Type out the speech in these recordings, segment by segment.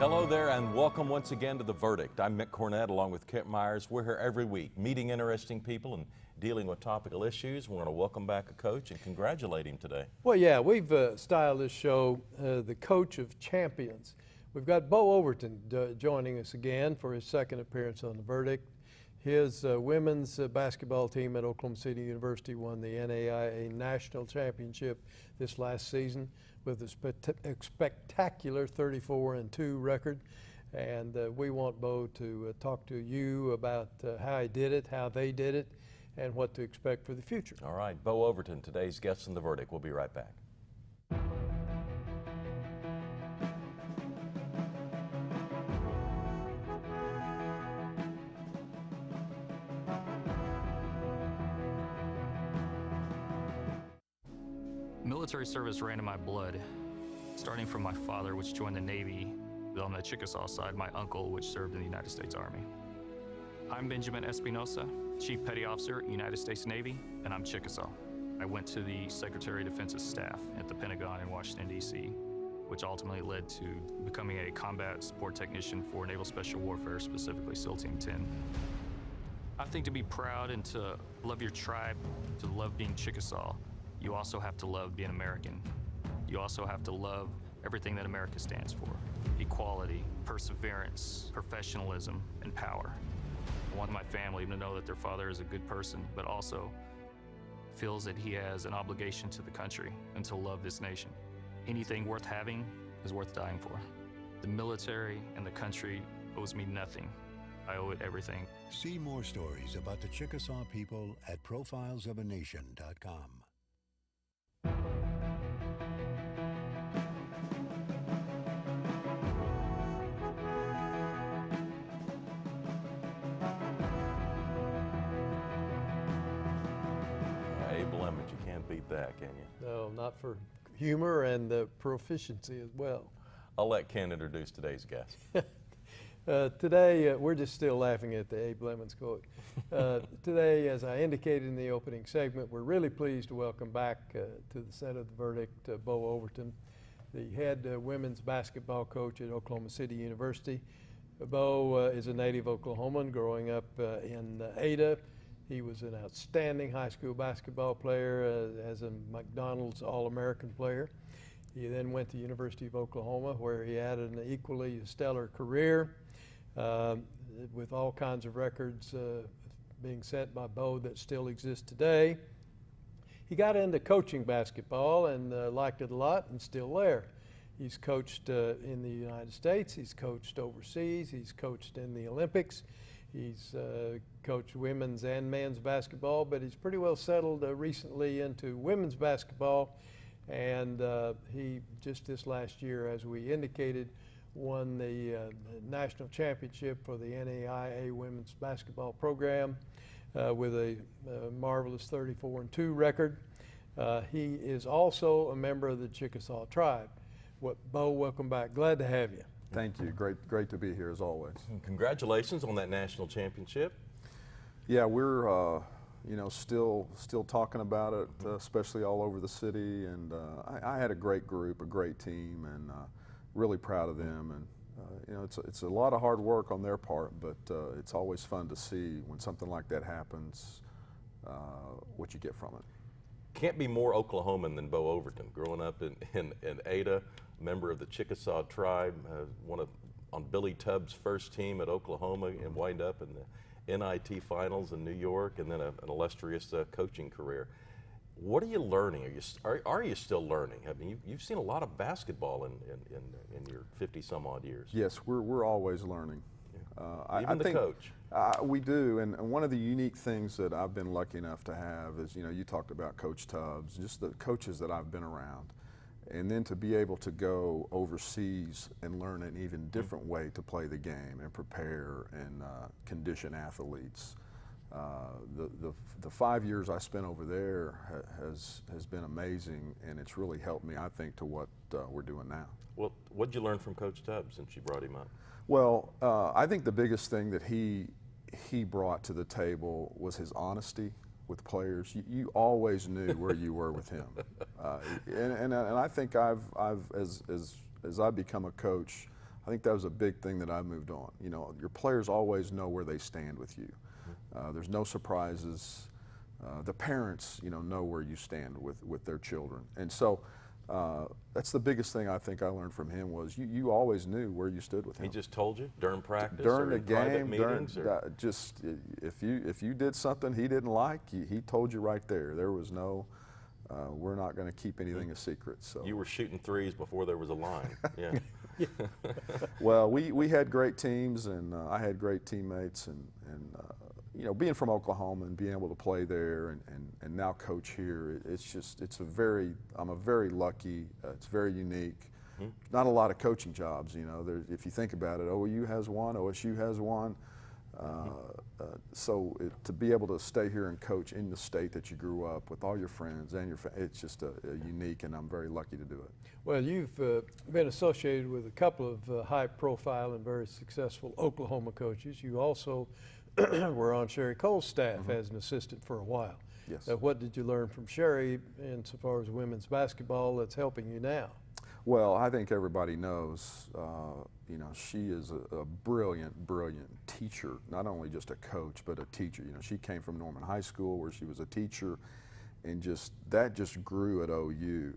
Hello there and welcome once again to The Verdict. I'm Mick Cornett along with Kent Myers. We're here every week meeting interesting people and dealing with topical issues. We're going to welcome back a coach and congratulate him today. Well, yeah, we've styled this show the Coach of Champions. We've got Bo Overton joining us again for his second appearance on The Verdict. His women's basketball team at Oklahoma City University won the NAIA National Championship this last season with a spectacular 34-2 record. And we want Bo to talk to you about how he did it, how they did it, and what to expect for the future. All right, Bo Overton, today's guest on The Verdict. We'll be right back. Military service ran in my blood, starting from my father, which joined the Navy, on the Chickasaw side, my uncle, which served in the United States Army. I'm Benjamin Espinosa, Chief Petty Officer, United States Navy, and I'm Chickasaw. I went to the Secretary of Defense's staff at the Pentagon in Washington, D.C., which ultimately led to becoming a combat support technician for Naval Special Warfare, specifically SEAL Team 10. I think to be proud and to love your tribe, to love being Chickasaw, you also have to love being American. You also have to love everything that America stands for: equality, perseverance, professionalism, and power. I want my family to know that their father is a good person, but also feels that he has an obligation to the country and to love this nation. Anything worth having is worth dying for. The military and the country owes me nothing. I owe it everything. See more stories about the Chickasaw people at profilesofanation.com. You can't beat that, can you? No, not for humor and proficiency as well. I'll let Ken introduce today's guest. Today, we're just still laughing at the Abe Lemons quote. Today, as I indicated in the opening segment, we're really pleased to welcome back to the set of The Verdict, Bo Overton, the head women's basketball coach at Oklahoma City University. Bo is a native Oklahoman growing up in Ada. He was an outstanding high school basketball player, as a McDonald's All-American player. He then went to University of Oklahoma, where he had an equally stellar career with all kinds of records being set by Bo that still exist today. He got into coaching basketball and liked it a lot and still there. He's coached in the United States, he's coached overseas, he's coached in the Olympics. He's coached women's and men's basketball, but he's pretty well settled recently into women's basketball. And he, just this last year, as we indicated, won the national championship for the NAIA women's basketball program with a marvelous 34-2 record. He is also a member of the Chickasaw tribe. Bo, welcome back. Glad to have you. Thank you. Great to be here as always. And congratulations on that national championship. Yeah, we're still talking about it, especially all over the city. And I had a great group, a great team, and really proud of them. And it's a lot of hard work on their part, but it's always fun to see when something like that happens, what you get from it. Can't be more Oklahoman than Bo Overton. Growing up in Ada, member of the Chickasaw tribe, on Billy Tubbs' first team at Oklahoma, and wind up in the NIT finals in New York, and then an illustrious coaching career. What are you learning? Are you still learning? I mean, you've seen a lot of basketball in your 50-some odd years. Yes, we're always learning. Yeah. Even the coach. We do, and one of the unique things that I've been lucky enough to have is, you talked about Coach Tubbs, just the coaches that I've been around, and then to be able to go overseas and learn an even different way to play the game and prepare and condition athletes. The 5 years I spent over there has been amazing, and it's really helped me, I think, to what we're doing now. Well, what did you learn from Coach Tubbs since you brought him up? Well, I think the biggest thing that he brought to the table was his honesty with players. You always knew where you were with him, and I think as I've become a coach, I think that was a big thing that I moved on. You know, your players always know where they stand with you. There's no surprises. The parents, you know where you stand with their children. And so that's the biggest thing I think I learned from him was you always knew where you stood with him. He just told you during practice During or the in private game, meetings? just if you did something he didn't like, he told you right there. There was no, we're not going to keep anything a secret. So You were shooting threes before there was a line. Yeah. well, we had great teams, and I had great teammates, and you know, being from Oklahoma and being able to play there and now coach here, I'm a very lucky, it's very unique. Not a lot of coaching jobs, you know, if you think about it, OU has one, OSU has one. To be able to stay here and coach in the state that you grew up with all your friends and it's just a unique, and I'm very lucky to do it. Well, you've been associated with a couple of high-profile and very successful Oklahoma coaches. You also were on Sherry Cole's staff as an assistant for a while. Yes. What did you learn from Sherry insofar as women's basketball that's helping you now? Well, I think everybody knows, you know, she is a brilliant teacher, not only just a coach, but a teacher. You know, she came from Norman High School where she was a teacher, and that just grew at OU.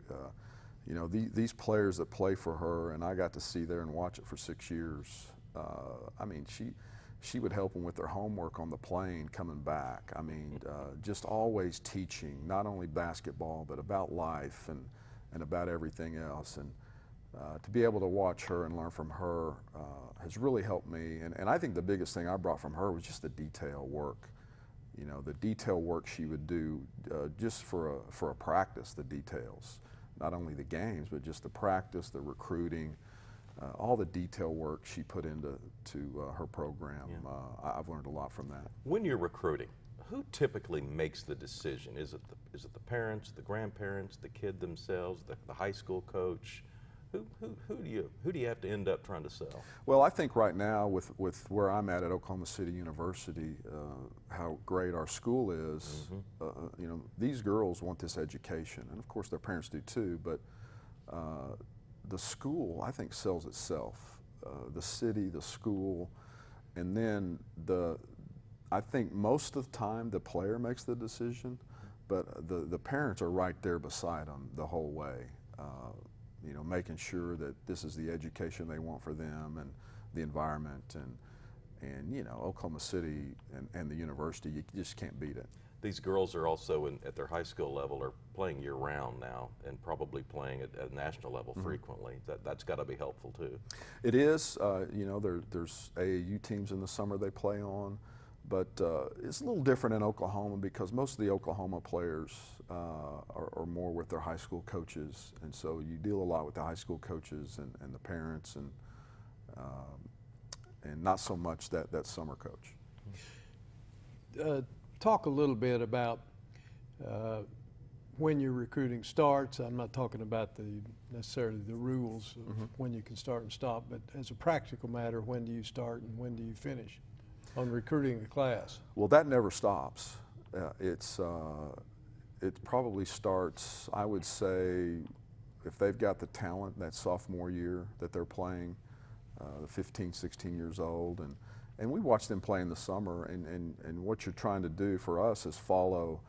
You know, these players that play for her, and I got to see there and watch it for 6 years. I mean, she would help them with their homework on the plane coming back. I mean, just always teaching, not only basketball, but about life and about everything else. And to be able to watch her and learn from her has really helped me. And I think the biggest thing I brought from her was just the detail work. You know, the detail work she would do just for a practice, the details. Not only the games, but just the practice, the recruiting, all the detail work she put into her program. Yeah. I've learned a lot from that. When you're recruiting, who typically makes the decision? Is it the parents, the grandparents, the kid themselves, the high school coach? Who do you have to end up trying to sell? Well, I think right now with where I'm at Oklahoma City University, how great our school is. You know, these girls want this education, and of course their parents do too. But the school, I think, sells itself. The city, the school, and then I think most of the time the player makes the decision, but the parents are right there beside them the whole way. You know, making sure that this is the education they want for them and the environment, and you know, Oklahoma City and the university, you just can't beat it. These girls are also at their high school level are playing year round now, and probably playing at national level frequently. That's got to be helpful too. It is. You know, there's AAU teams in the summer they play on, but it's a little different in Oklahoma because most of the Oklahoma players are more with their high school coaches, and so you deal a lot with the high school coaches and the parents, and not so much that summer coach. Talk a little bit about when your recruiting starts. I'm not talking about necessarily the rules of when you can start and stop, but as a practical matter, when do you start and when do you finish on recruiting a class? Well, that never stops. It probably starts, I would say, if they've got the talent that sophomore year that they're playing, 15, 16 years old, and we watch them play in the summer, and what you're trying to do for us is follow,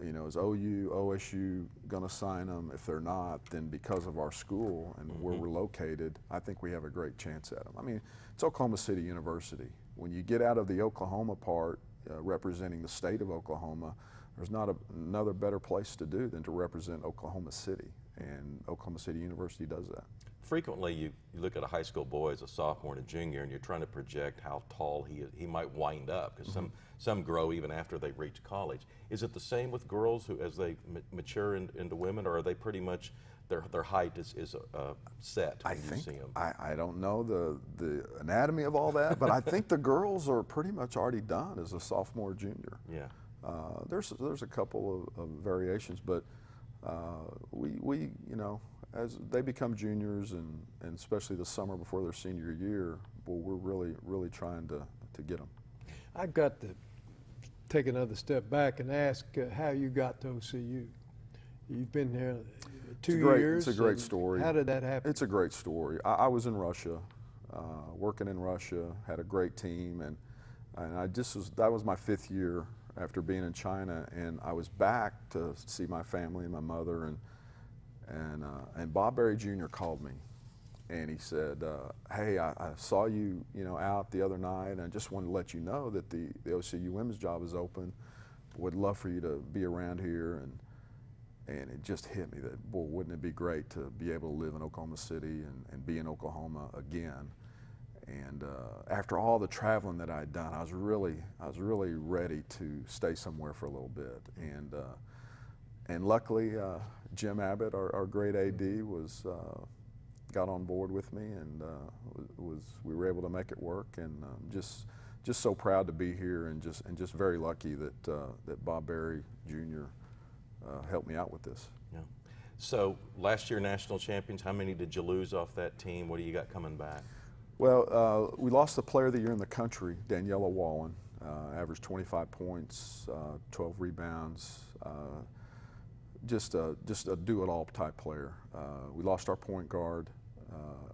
you know, is OU, OSU going to sign them? If they're not, then because of our school and where we're located, I think we have a great chance at them. I mean, it's Oklahoma City University. When you get out of the Oklahoma part, representing the state of Oklahoma, there's not another better place to do than to represent Oklahoma City, and Oklahoma City University does that. Frequently, you look at a high school boy as a sophomore and a junior, and you're trying to project how tall he might wind up, because some grow even after they reach college. Is it the same with girls who, as they mature into women, or are they pretty much their height is set when you see them? I don't know the anatomy of all that, but I think the girls are pretty much already done as a sophomore, junior. Yeah. There's a couple of variations, but we you know, as they become juniors and especially the summer before their senior year, well, we're really trying to get them. I've got to take another step back and ask how you got to OCU. You've been here 2 great, years. It's a great and story. How did that happen? It's a great story. I was in Russia, working in Russia, had a great team, and that was my 5th year after being in China, and I was back to see my family and my mother, and Bob Berry Jr. called me, and he said, "Hey, I saw you, out the other night, and I just wanted to let you know that the OCU women's job is open. Would love for you to be around here." And it just hit me that, boy, wouldn't it be great to be able to live in Oklahoma City and be in Oklahoma again. And after all the traveling that I'd done, I was really ready to stay somewhere for a little bit. And luckily, Jim Abbott, our great AD, got on board with me, and we were able to make it work. And just so proud to be here, and just very lucky that Bob Berry Jr. Helped me out with this. Yeah. So last year national champions, how many did you lose off that team? What do you got coming back? Well, we lost the player of the year in the country, Daniela Wallen, averaged 25 points, 12 rebounds, just a do-it-all type player. We lost our point guard,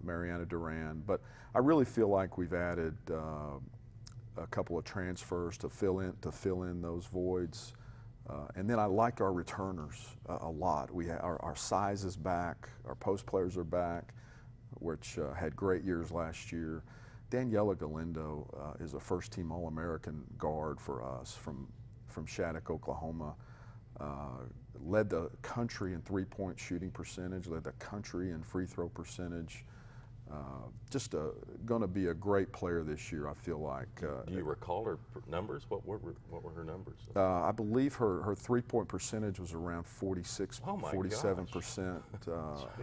Mariana Duran, but I really feel like we've added a couple of transfers to fill in those voids. And then I like our returners a lot. Our size is back, our post players are back, which had great years last year. Daniela Galindo is a first-team All-American guard for us from Shattuck, Oklahoma. Led the country in three-point shooting percentage, led the country in free throw percentage. Just going to be a great player this year, I feel like. Do you recall her numbers? What were her numbers? I believe her three-point percentage was around 47%,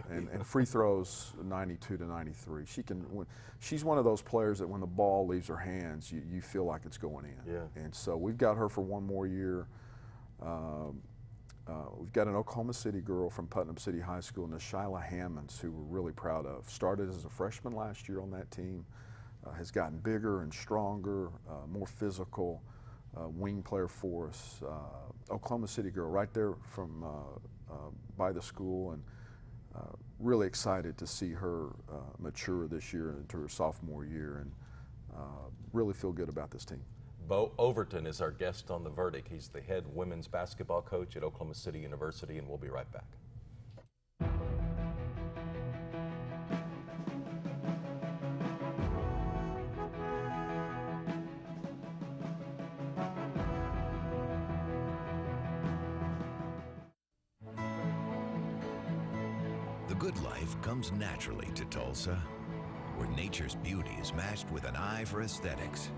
and free throws 92 to 93. She's one of those players that when the ball leaves her hands, you feel like it's going in. Yeah. And so we've got her for one more year. We've got an Oklahoma City girl from Putnam City High School, Nishyla Hammonds, who we're really proud of. Started as a freshman last year on that team, has gotten bigger and stronger, more physical, wing player for us. Oklahoma City girl right there from by the school, and really excited to see her mature this year into her sophomore year, and really feel good about this team. Bo Overton is our guest on The Verdict. He's the head women's basketball coach at Oklahoma City University, and we'll be right back. The good life comes naturally to Tulsa, where nature's beauty is matched with an eye for aesthetics.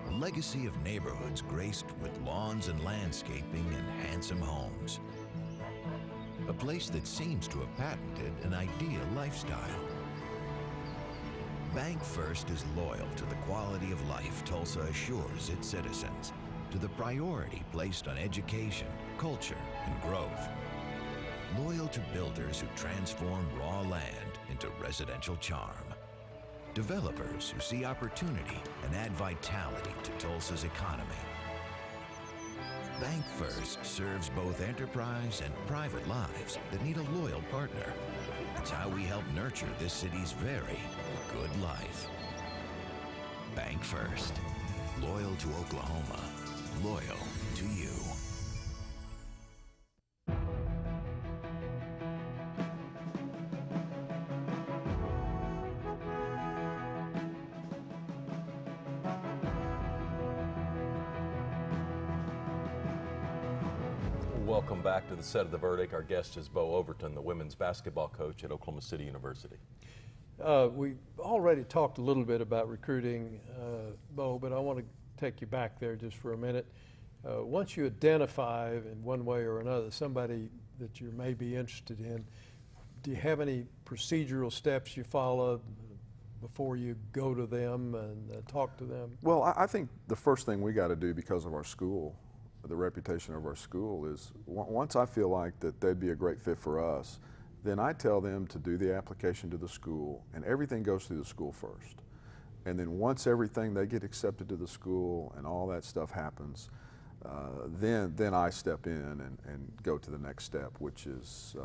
A legacy of neighborhoods graced with lawns and landscaping and handsome homes. A place that seems to have patented an ideal lifestyle. Bank First is loyal to the quality of life Tulsa assures its citizens, to the priority placed on education, culture, and growth. Loyal to builders who transform raw land into residential charm. Developers who see opportunity and add vitality to Tulsa's economy. Bank First serves both enterprise and private lives that need a loyal partner. It's how we help nurture this city's very good life. Bank First. Loyal to Oklahoma. Loyal to you. Welcome back to the set of The Verdict. Our guest is Bo Overton, the women's basketball coach at Oklahoma City University. We already talked a little bit about recruiting, Bo, but I want to take you back there just for a minute. Once you identify in one way or another somebody that you may be interested in, do you have any procedural steps you follow before you go to them and talk to them? Well, I think the first thing we got to do, because of our school, the reputation of our school, is once I feel like that they'd be a great fit for us, then I tell them to do the application to the school, and everything goes through the school first. And then once they get accepted to the school and all that stuff happens, Then I step in and go to the next step, which is,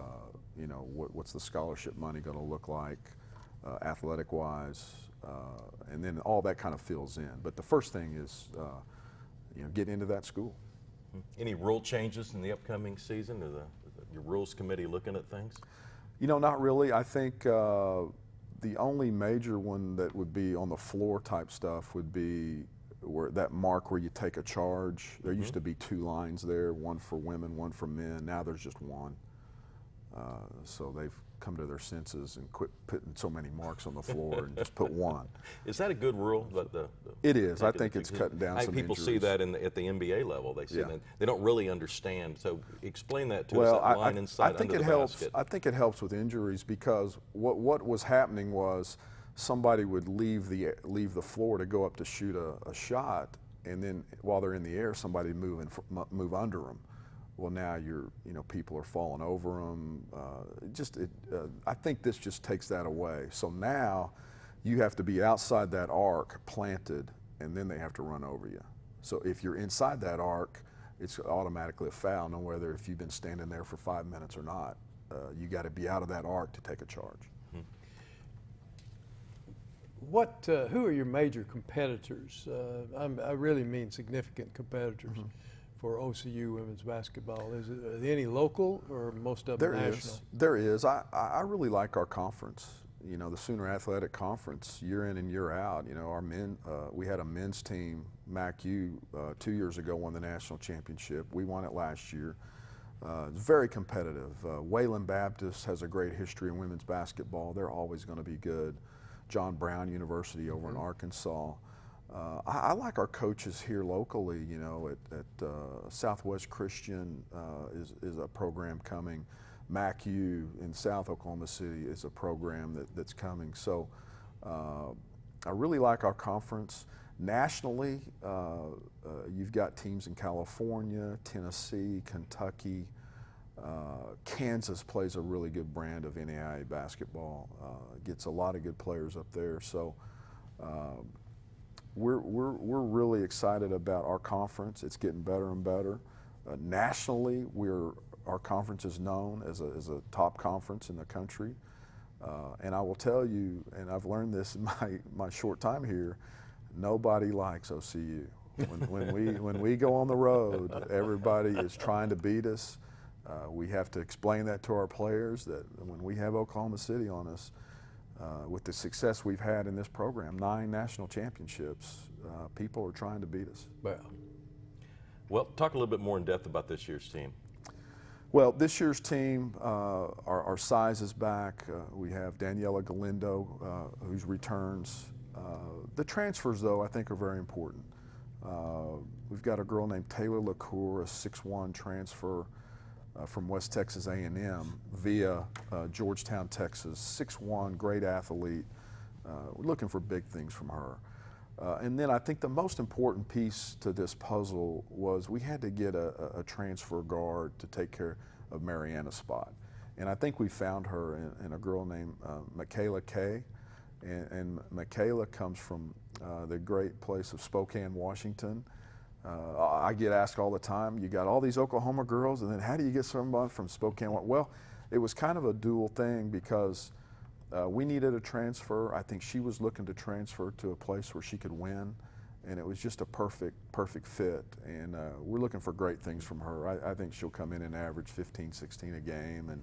you know, what's the scholarship money going to look like, athletic-wise, and then all that kind of fills in. But the first thing is, you know, get into that school. Any rule changes in the upcoming season? Or your rules committee looking at things? You know, not really. I think the only major one that would be on the floor type stuff would be where that mark where you take a charge. There used to be 2 lines there, one for women, one for men. Now there's just one. So they've come to their senses and quit putting so many marks on the floor and just put one. Is that a good rule? It is. I think it's cutting down some people injuries. see that at the NBA level. They see Yeah. that. They don't really understand. So explain that to Well, us, that line inside I think under it the helps. basket. I think it helps with injuries because what was happening was somebody would leave the floor to go up to shoot a shot, and then while they're in the air, somebody move under them. Well, now people are falling over them. I think this just takes that away. So now you have to be outside that arc, planted, and then they have to run over you. So if you're inside that arc, it's automatically a foul, no matter if you've been standing there for 5 minutes or not. You got to be out of that arc to take a charge. Who are your major competitors? I really mean significant competitors for OCU women's basketball. Are there any local or most of them national? There is. I really like our conference. You know, the Sooner Athletic Conference, year in and year out. You know, our men. We had a men's team, MACU, 2 years ago won the national championship. We won it last year. It's very competitive. Wayland Baptist has a great history in women's basketball. They're always going to be good. John Brown University over in Arkansas. I like our coaches here locally. You know, at Southwest Christian is a program coming. MACU in South Oklahoma City is a program that's coming. So I really like our conference. Nationally, you've got teams in California, Tennessee, Kentucky. Kansas plays a really good brand of NAIA basketball. Gets a lot of good players up there. So we're really excited about our conference. It's getting better and better. Nationally, our conference is known as a top conference in the country. And I will tell you, and I've learned this in my short time here, nobody likes OCU. When we go on the road, everybody is trying to beat us. We have to explain that to our players that when we have Oklahoma City on us, with the success we've had in this program, 9 national championships, people are trying to beat us. Well, talk a little bit more in depth about this year's team. Well, this year's team, our size is back. We have Daniela Galindo, who's returns. The transfers, though, I think are very important. We've got a girl named Taylor LaCour, a 6'1" transfer from West Texas A&M via Georgetown, Texas. 6'1", great athlete. We're looking for big things from her. And then I think the most important piece to this puzzle was we had to get a transfer guard to take care of Mariana's spot. And I think we found her in a girl named Michaela Kay. And Michaela comes from the great place of Spokane, Washington. I get asked all the time, you got all these Oklahoma girls, and then how do you get someone from Spokane? Well, it was kind of a dual thing because we needed a transfer. I think she was looking to transfer to a place where she could win, and it was just a perfect fit. And we're looking for great things from her. I think she'll come in and average 15, 16 a game and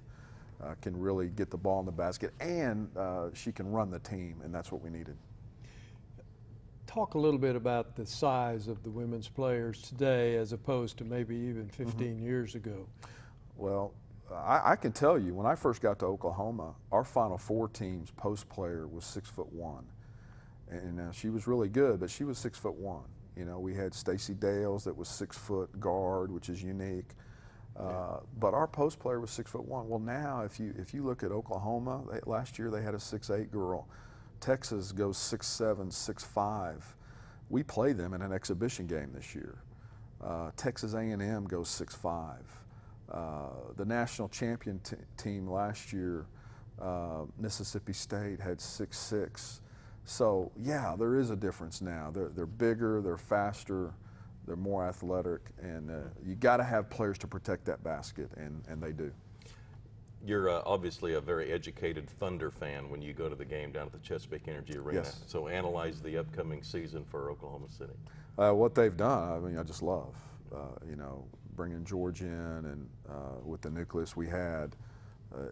can really get the ball in the basket, and she can run the team, and that's what we needed. Talk a little bit about the size of the women's players today as opposed to maybe even 15 years ago. Well, I can tell you, when I first got to Oklahoma, our Final Four team's post player was 6'1", and she was really good, but she was 6'1". You know, we had Stacey Dales that was 6 foot guard, which is unique, but our post player was 6'1". Well, now if you look at Oklahoma, last year they had a 6'8" girl. Texas goes 6'7", 6'5". We play them in an exhibition game this year. Texas A&M goes 6'5". The national champion team last year, Mississippi State, had 6'6". So yeah, there is a difference now. They're bigger, they're faster. They're more athletic, and you got to have players to protect that basket, and they do. You're obviously a very educated Thunder fan when you go to the game down at the Chesapeake Energy Arena. Yes. So analyze the upcoming season for Oklahoma City. What they've done, I mean, I just love. You know, bringing George in, and with the nucleus we had,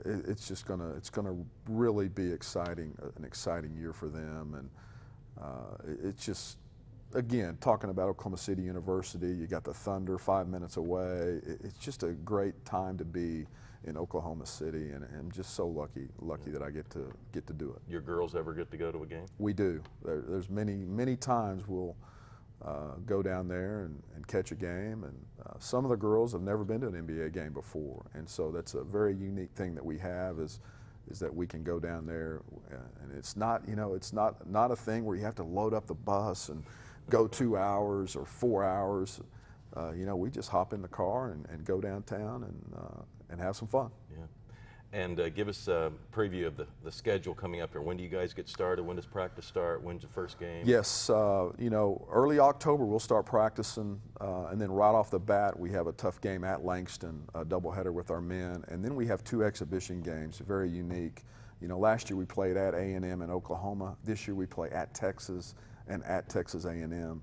it's just gonna really be exciting, an exciting year for them, and it's just, again, talking about Oklahoma City University, you got the Thunder 5 minutes away. It's just a great time to be in Oklahoma City, and I'm just so lucky that I get to do it. Your girls ever get to go to a game? We do. There's many times we'll go down there and catch a game, and some of the girls have never been to an NBA game before, and so that's a very unique thing that we have is that we can go down there, and it's not, you know, it's not a thing where you have to load up the bus and go 2 hours or 4 hours. You know, we just hop in the car and go downtown and have some fun. Yeah. And give us a preview of the schedule coming up here. When do you guys get started? When does practice start? When's the first game? Yes, you know, early October we'll start practicing, and then right off the bat we have a tough game at Langston, a doubleheader with our men, and then we have 2 exhibition games, very unique. You know, last year we played at A&M in Oklahoma. This year we play at Texas and at Texas A&M.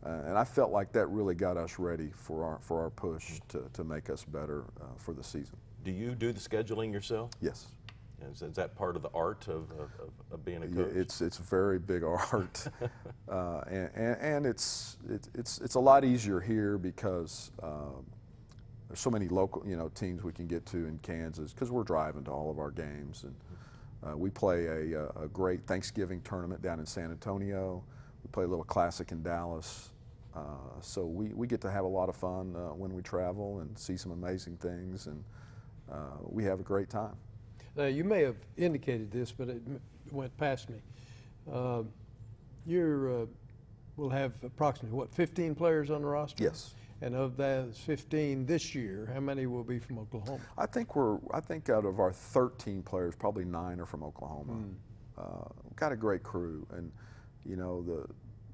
And I felt like that really got us ready for our push to make us better for the season. Do you do the scheduling yourself? Yes. Is that part of the art of being a coach? Yeah, it's very big art, and it's a lot easier here because there's so many local teams we can get to in Kansas because we're driving to all of our games, and we play a great Thanksgiving tournament down in San Antonio. We play a little classic in Dallas. So we get to have a lot of fun when we travel and see some amazing things, and we have a great time. You may have indicated this, but it went past me. We'll have approximately, what, 15 players on the roster? Yes. And of those 15 this year, how many will be from Oklahoma? I think out of our 13 players, probably 9 are from Oklahoma. We've got a great crew, and you know,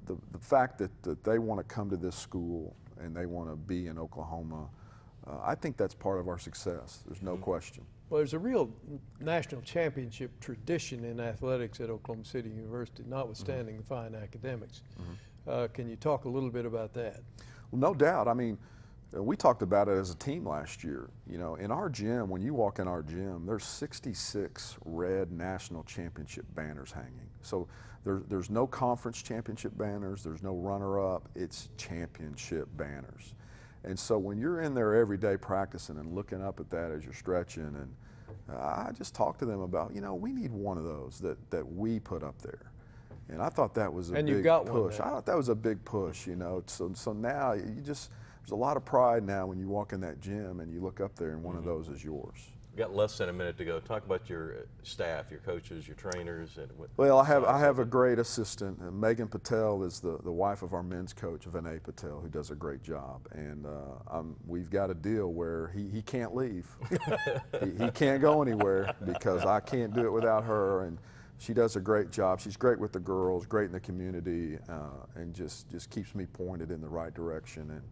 the fact that they want to come to this school and they want to be in Oklahoma, I think that's part of our success. There's no question. Well, there's a real national championship tradition in athletics at Oklahoma City University, notwithstanding the fine academics. Can you talk a little bit about that? Well, no doubt. I mean, we talked about it as a team last year. You know, in our gym, when you walk in our gym, there's 66 red national championship banners hanging. So there's no conference championship banners, there's no runner-up, it's championship banners. And so when you're in there every day practicing and looking up at that as you're stretching, and I just talked to them about, you know, we need one of those that we put up there. And I thought that was a big you've got push. One I thought that was a big push, you know. So now there's a lot of pride now when you walk in that gym and you look up there and one of those is yours. We've got less than a minute to go. Talk about your staff, your coaches, your trainers. And well, I have a great assistant. Megan Patel is the wife of our men's coach, Vinay Patel, who does a great job. And we've got a deal where he can't leave. he can't go anywhere because I can't do it without her. And she does a great job. She's great with the girls, great in the community, and just keeps me pointed in the right direction.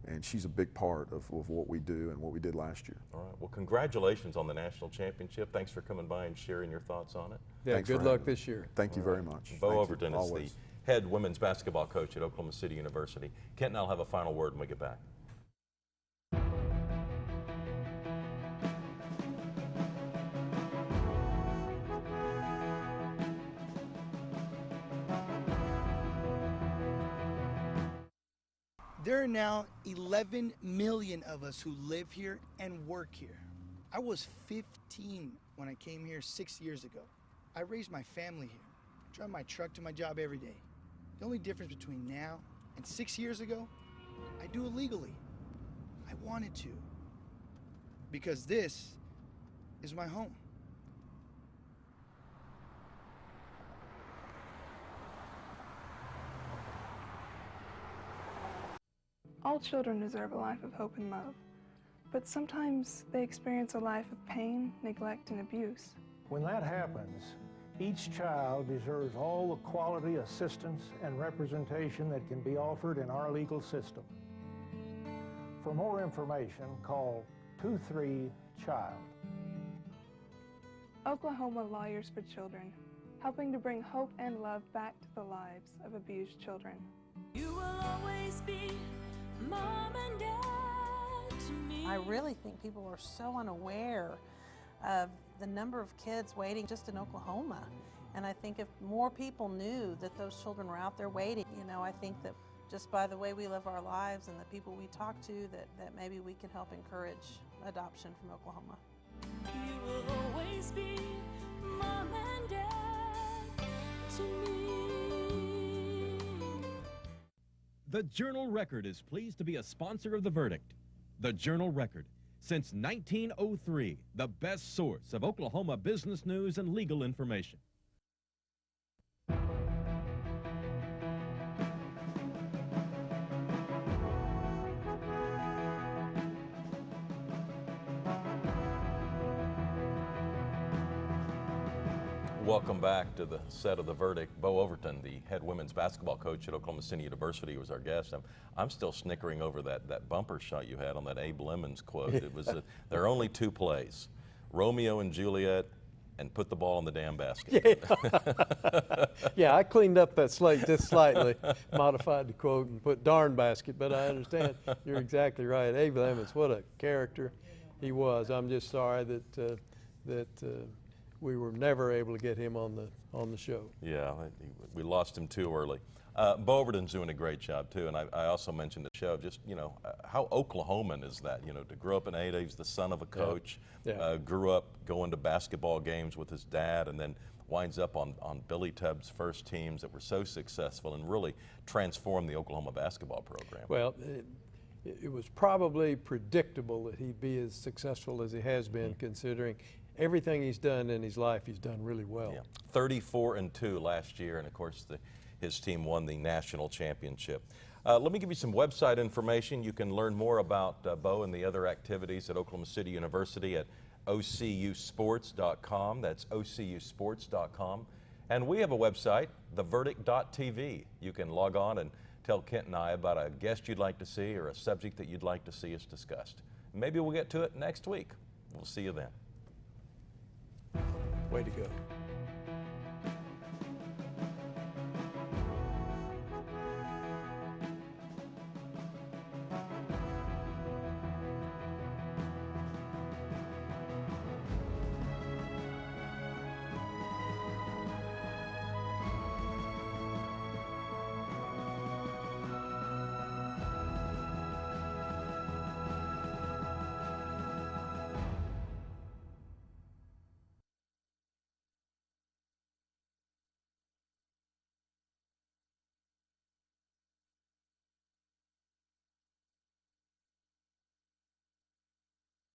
And she's a big part of what we do and what we did last year. All right. Well, congratulations on the national championship. Thanks for coming by and sharing your thoughts on it. Yeah, Thanks good luck this year. Thank you very much. Bo Thank you, Overton is always. the head women's basketball coach at Oklahoma City University. Kent and I'll have a final word when we get back. There are now 11 million of us who live here and work here. I was 15 when I came here 6 years ago. I raised my family here, drive my truck to my job every day. The only difference between now and 6 years ago, I do it legally. I wanted to, because this is my home. All children deserve a life of hope and love, but sometimes they experience a life of pain, neglect, and abuse. When that happens, each child deserves all the quality assistance and representation that can be offered in our legal system. For more information, call 23-CHILD. Oklahoma Lawyers for Children, helping to bring hope and love back to the lives of abused children. You will always be mom and dad to me. I really think people are so unaware of the number of kids waiting just in Oklahoma. And I think if more people knew that those children were out there waiting, you know, I think that just by the way we live our lives and the people we talk to, that maybe we can help encourage adoption from Oklahoma. You will always be mom and dad to me. The Journal-Record is pleased to be a sponsor of The Verdict. The Journal-Record, since 1903, the best source of Oklahoma business news and legal information. Welcome back to the set of The Verdict. Bo Overton, the head women's basketball coach at Oklahoma City University, was our guest. I'm still snickering over that bumper shot you had on that Abe Lemons quote. It was there are only two plays, Romeo and Juliet, and put the ball in the damn basket. Yeah, yeah, I cleaned up that slate just slightly, modified the quote and put darn basket, but I understand you're exactly right. Abe Lemons, what a character he was. I'm just sorry that we were never able to get him on the show. Yeah, we lost him too early. Bo Overton's doing a great job too, and I also mentioned the show. Just how Oklahoman is that? To grow up in Ada, he's the son of a coach. Yeah. Grew up going to basketball games with his dad, and then winds up on Billy Tubbs' first teams that were so successful and really transformed the Oklahoma basketball program. Well, it was probably predictable that he'd be as successful as he has been, considering everything he's done in his life, he's done really well. Yeah. 34-2 last year, and of course his team won the national championship. Let me give you some website information. You can learn more about Bo and the other activities at Oklahoma City University at ocusports.com. That's ocusports.com. And we have a website, theverdict.tv. You can log on and tell Kent and I about a guest you'd like to see or a subject that you'd like to see us discussed. Maybe we'll get to it next week. We'll see you then. Way to go.